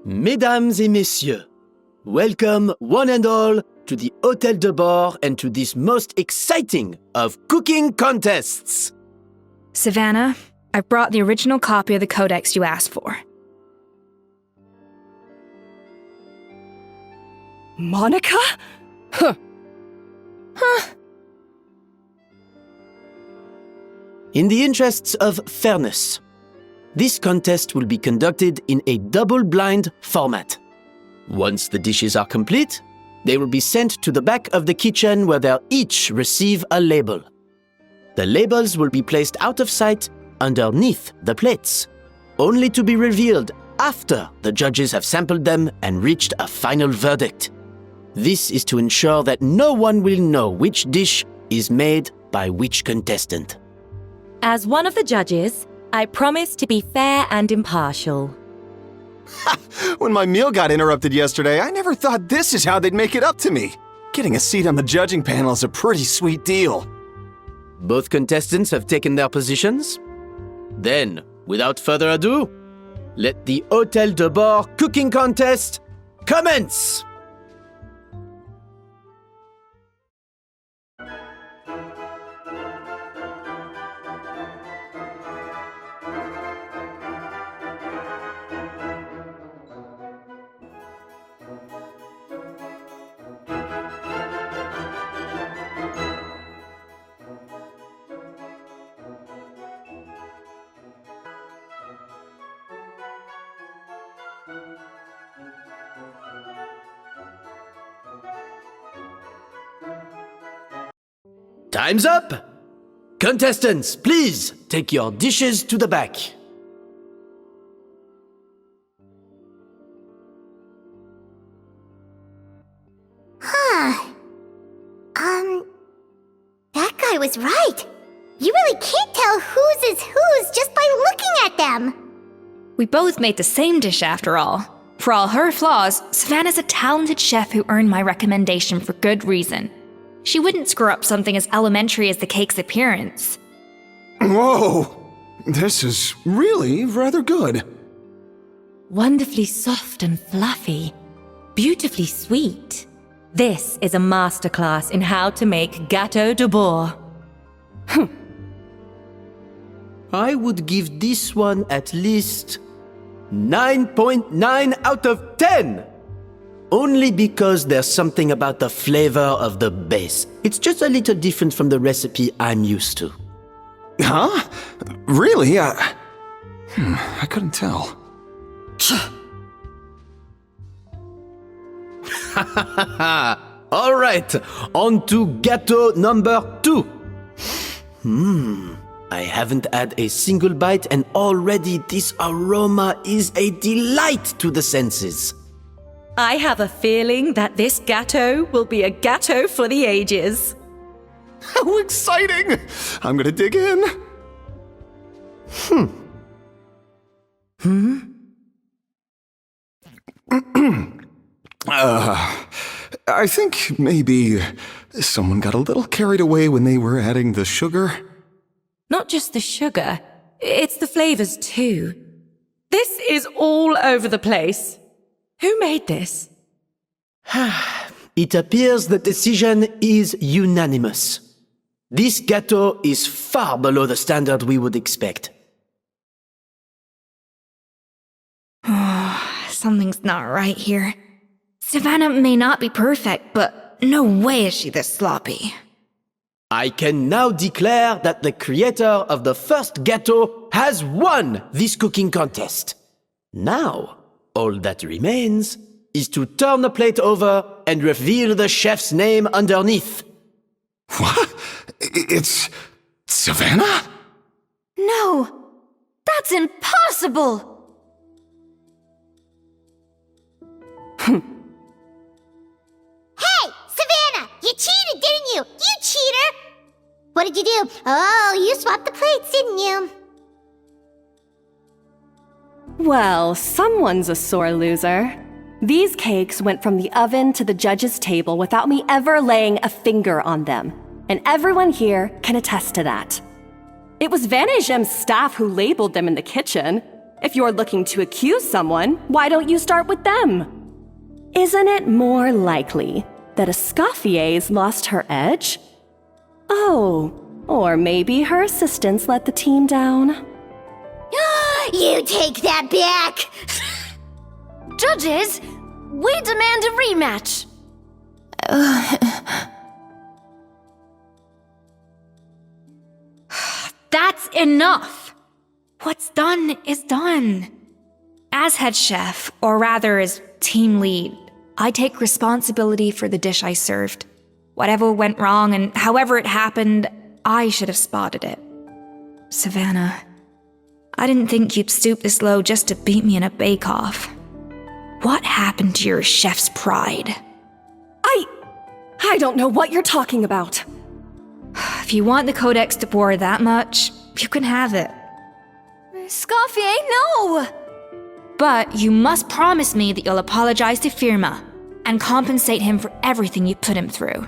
Mesdames et messieurs, welcome one and all to the Hotel Debord and to this most exciting of cooking contests. Savannah, I've brought the original copy of the codex you asked for. Monica? In the interests of fairness, this contest will be conducted in a double-blind format. Once the dishes are complete, they will be sent to the back of the kitchen where they'll each receive a label. The labels will be placed out of sight underneath the plates, only to be revealed after the judges have sampled them and reached a final verdict. This is to ensure that no one will know which dish is made by which contestant. As one of the judges, I promise to be fair and impartial. When my meal got interrupted yesterday, I never thought this is how they'd make it up to me. Getting a seat on the judging panel is a pretty sweet deal. Both contestants have taken their positions? Then, without further ado, let the Hotel Debord cooking contest commence! Time's up! Contestants, please take your dishes to the back. That guy was right. You really can't tell whose is whose just by looking at them. We both made the same dish after all. For all her flaws, Savannah's a talented chef who earned my recommendation for good reason. She wouldn't screw up something as elementary as the cake's appearance. Whoa! This is really rather good. Wonderfully soft and fluffy. Beautifully sweet. This is a masterclass in how to make Gâteau de Bord. I would give this one at least 9.9 out of 10! Only because there's something about the flavor of the base. It's just a little different from the recipe I'm used to. Huh? Really? I couldn't tell. All right, on to gâteau number 2. I haven't had a single bite and already this aroma is a delight to the senses. I have a feeling that this gâteau will be a gâteau for the ages. How exciting! I'm gonna dig in. I think maybe someone got a little carried away when they were adding the sugar. Not just the sugar, it's the flavors too. This is all over the place. Who made this? It appears the decision is unanimous. This gâteau is far below the standard we would expect. Something's not right here. Savannah may not be perfect, but no way is she this sloppy. I can now declare that the creator of the first gâteau has won this cooking contest. Now, all that remains is to turn the plate over and reveal the chef's name underneath. What? It's Savannah? No, that's impossible. Hey, Savannah, you cheated, didn't you? You cheater! What did you do? Oh, you swapped the plates, didn't you? Well, someone's a sore loser. These cakes went from the oven to the judge's table without me ever laying a finger on them. And everyone here can attest to that. It was Van Gem's staff who labeled them in the kitchen. If you're looking to accuse someone, why don't you start with them? Isn't it more likely that Escoffier's lost her edge? Oh, or maybe her assistants let the team down. You take that back! Judges, we demand a rematch. That's enough! What's done is done. As head chef, or rather as team lead, I take responsibility for the dish I served. Whatever went wrong and however it happened, I should have spotted it. Savannah, I didn't think you'd stoop this low just to beat me in a bake-off. What happened to your chef's pride? I don't know what you're talking about. If you want the Codex Debord that much, you can have it. Escoffier, no! But you must promise me that you'll apologize to Firma and compensate him for everything you put him through.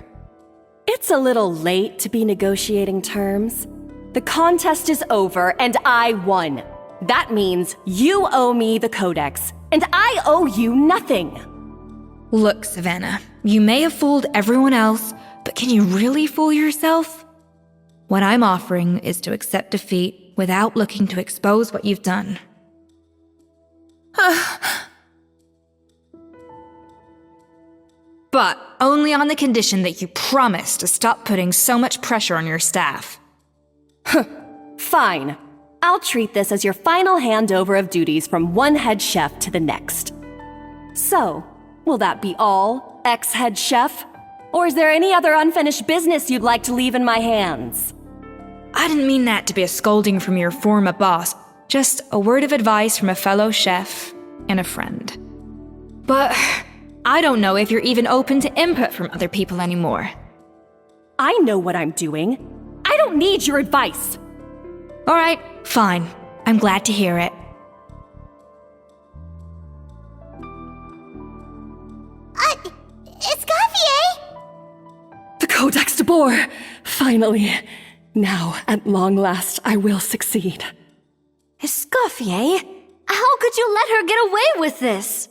It's a little late to be negotiating terms. The contest is over and I won. That means you owe me the Codex, and I owe you nothing. Look, Savannah, you may have fooled everyone else, but can you really fool yourself? What I'm offering is to accept defeat without looking to expose what you've done. But only on the condition that you promise to stop putting so much pressure on your staff. Fine. I'll treat this as your final handover of duties from one head chef to the next. So, will that be all, ex-head chef? Or is there any other unfinished business you'd like to leave in my hands? I didn't mean that to be a scolding from your former boss, just a word of advice from a fellow chef and a friend. But I don't know if you're even open to input from other people anymore. I know what I'm doing. I don't need your advice. All right, fine. I'm glad to hear it. Escoffier! The Codex Debord! Finally. Now, at long last, I will succeed. Escoffier? How could you let her get away with this?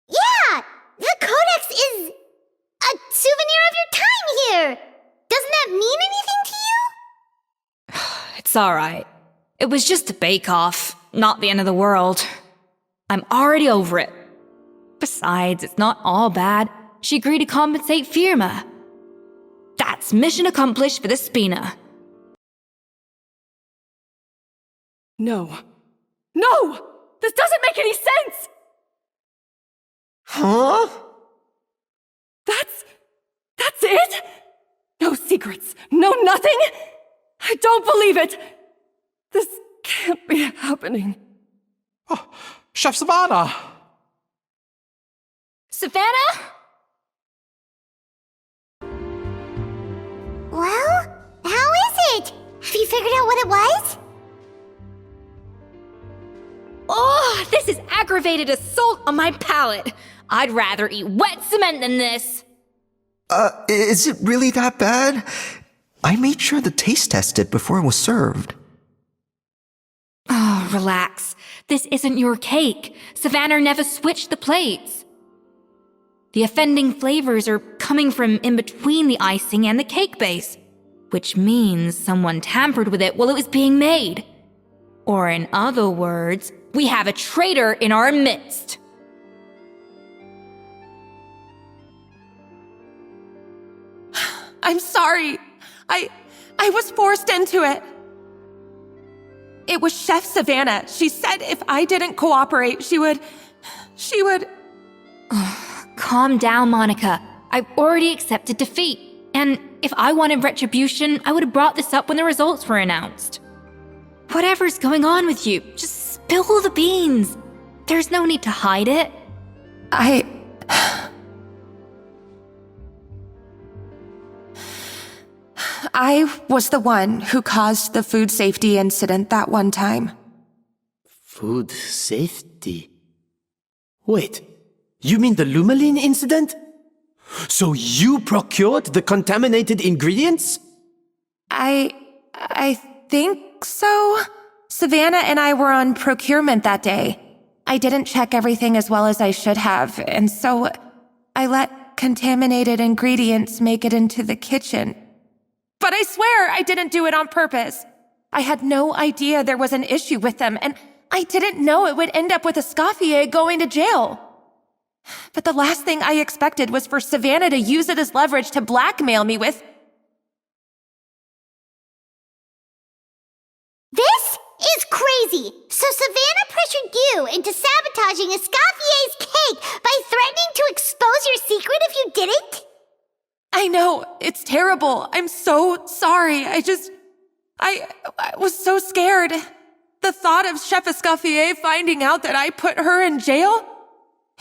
Yeah! The Codex is a souvenir of your time here! Doesn't that mean anything to you? It's all right. It was just a bake-off, not the end of the world. I'm already over it. Besides, it's not all bad. She agreed to compensate Firma. That's mission accomplished for the Spina. No. No! This doesn't make any sense! Huh? That's it? No secrets, no nothing? I don't believe it! This can't be happening. Oh, Chef Savannah! Savannah? Well, how is it? Have you figured out what it was? Oh, this is aggravated assault on my palate. I'd rather eat wet cement than this. Is it really that bad? I made sure to taste test it before it was served. Oh, relax. This isn't your cake. Savannah never switched the plates. The offending flavors are coming from in between the icing and the cake base, which means someone tampered with it while it was being made. Or in other words, we have a traitor in our midst. I'm sorry. I was forced into it. It was Chef Savannah. She said if I didn't cooperate, she would... Calm down, Monica. I've already accepted defeat. And if I wanted retribution, I would have brought this up when the results were announced. Whatever's going on with you, just spill the beans. There's no need to hide it. I was the one who caused the food safety incident that one time. Food safety? Wait, you mean the Lumaline incident? So you procured the contaminated ingredients? I think so? Savannah and I were on procurement that day. I didn't check everything as well as I should have, and so I let contaminated ingredients make it into the kitchen. But I swear I didn't do it on purpose. I had no idea there was an issue with them, and I didn't know it would end up with Escoffier going to jail. But the last thing I expected was for Savannah to use it as leverage to blackmail me with. This is crazy! So Savannah pressured you into sabotaging Escoffier's cake by threatening to expose your secret if you didn't? I know, it's terrible. I'm so sorry. I was so scared. The thought of Chef Escoffier finding out that I put her in jail,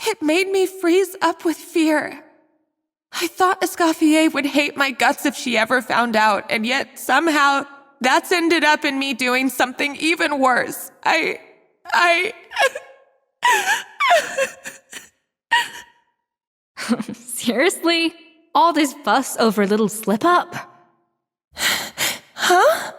it made me freeze up with fear. I thought Escoffier would hate my guts if she ever found out, and yet somehow that's ended up in me doing something even worse. Seriously? All this fuss over a little slip-up? Huh?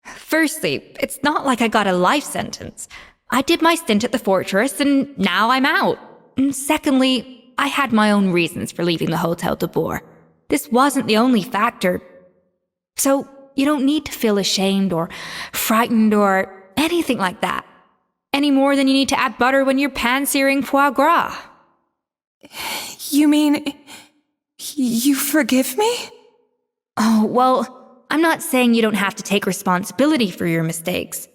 Firstly, it's not like I got a life sentence. I did my stint at the fortress, and now I'm out. And secondly, I had my own reasons for leaving the Hotel Debord. This wasn't the only factor. So you don't need to feel ashamed or frightened or anything like that. Any more than you need to add butter when you're pan-searing foie gras. You mean, you forgive me? Oh, well, I'm not saying you don't have to take responsibility for your mistakes.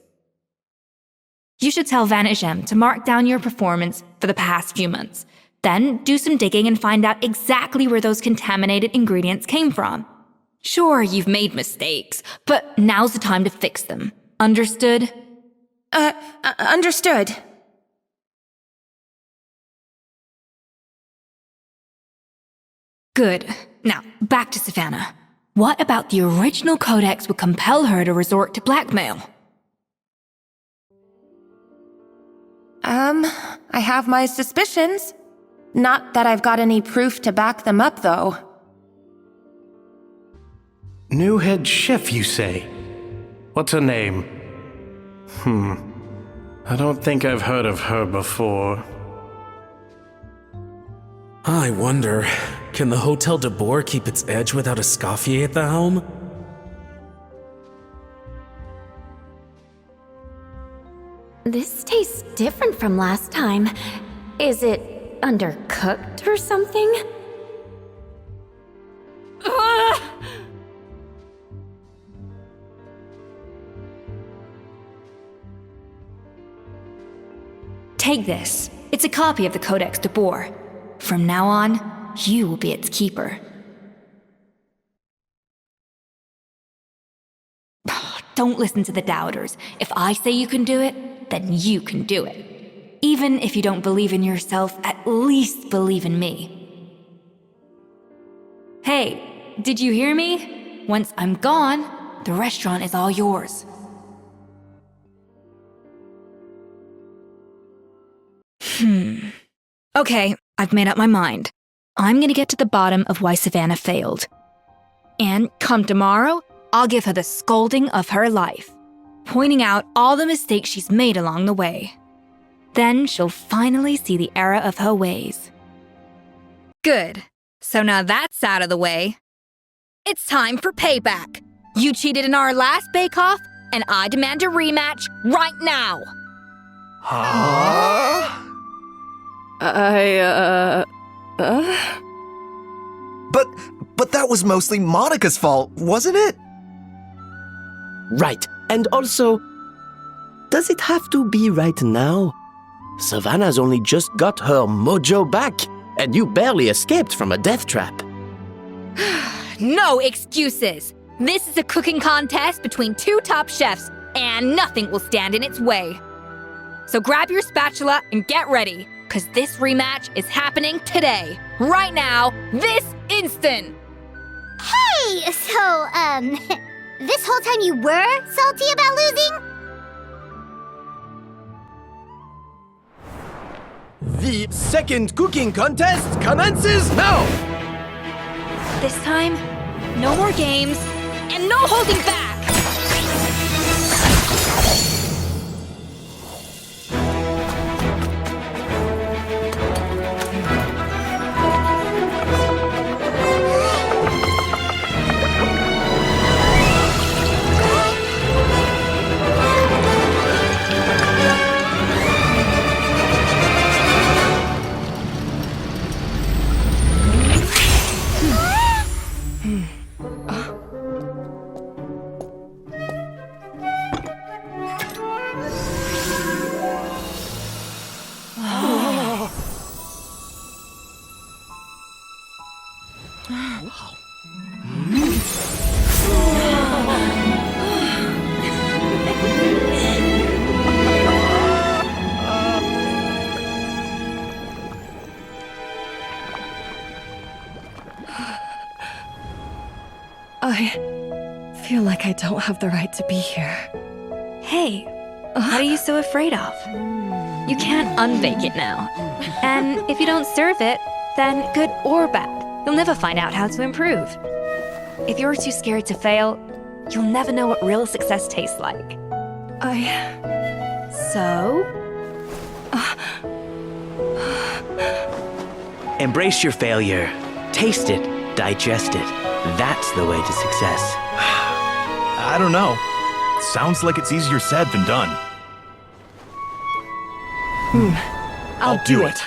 You should tell Vanagem to mark down your performance for the past few months. Then do some digging and find out exactly where those contaminated ingredients came from. Sure, you've made mistakes, but now's the time to fix them. Understood? Understood. Good. Now, back to Savannah. What about the original codex would compel her to resort to blackmail? I have my suspicions. Not that I've got any proof to back them up, though. New head chef, you say? What's her name? I don't think I've heard of her before. I wonder, can the Hotel Debord keep its edge without Escoffier at the helm? This tastes different from last time. Is it undercooked or something? Take this. It's a copy of the Codex Debord. From now on, you will be its keeper. Don't listen to the doubters. If I say you can do it, then you can do it. Even if you don't believe in yourself, at least believe in me. Hey, did you hear me? Once I'm gone, the restaurant is all yours. Okay, I've made up my mind. I'm gonna get to the bottom of why Savannah failed. And come tomorrow, I'll give her the scolding of her life, pointing out all the mistakes she's made along the way. Then she'll finally see the error of her ways. Good. So now that's out of the way. It's time for payback. You cheated in our last bake-off, and I demand a rematch right now. Huh? But that was mostly Monica's fault, wasn't it? Right. And also, does it have to be right now? Savannah's only just got her mojo back, and you barely escaped from a death trap. No excuses. This is a cooking contest between two top chefs, and nothing will stand in its way. So grab your spatula and get ready, because this rematch is happening today, right now, this instant. Hey, so, this whole time you were salty about losing? The second cooking contest commences now! This time, no more games, and no holding back! I feel like I don't have the right to be here. Hey, what are you so afraid of? You can't unbake it now. And if you don't serve it, then good or bad, you'll never find out how to improve. If you're too scared to fail, you'll never know what real success tastes like. So? Embrace your failure. Taste it. Digest it. That's the way to success. I don't know. Sounds like it's easier said than done. I'll do it.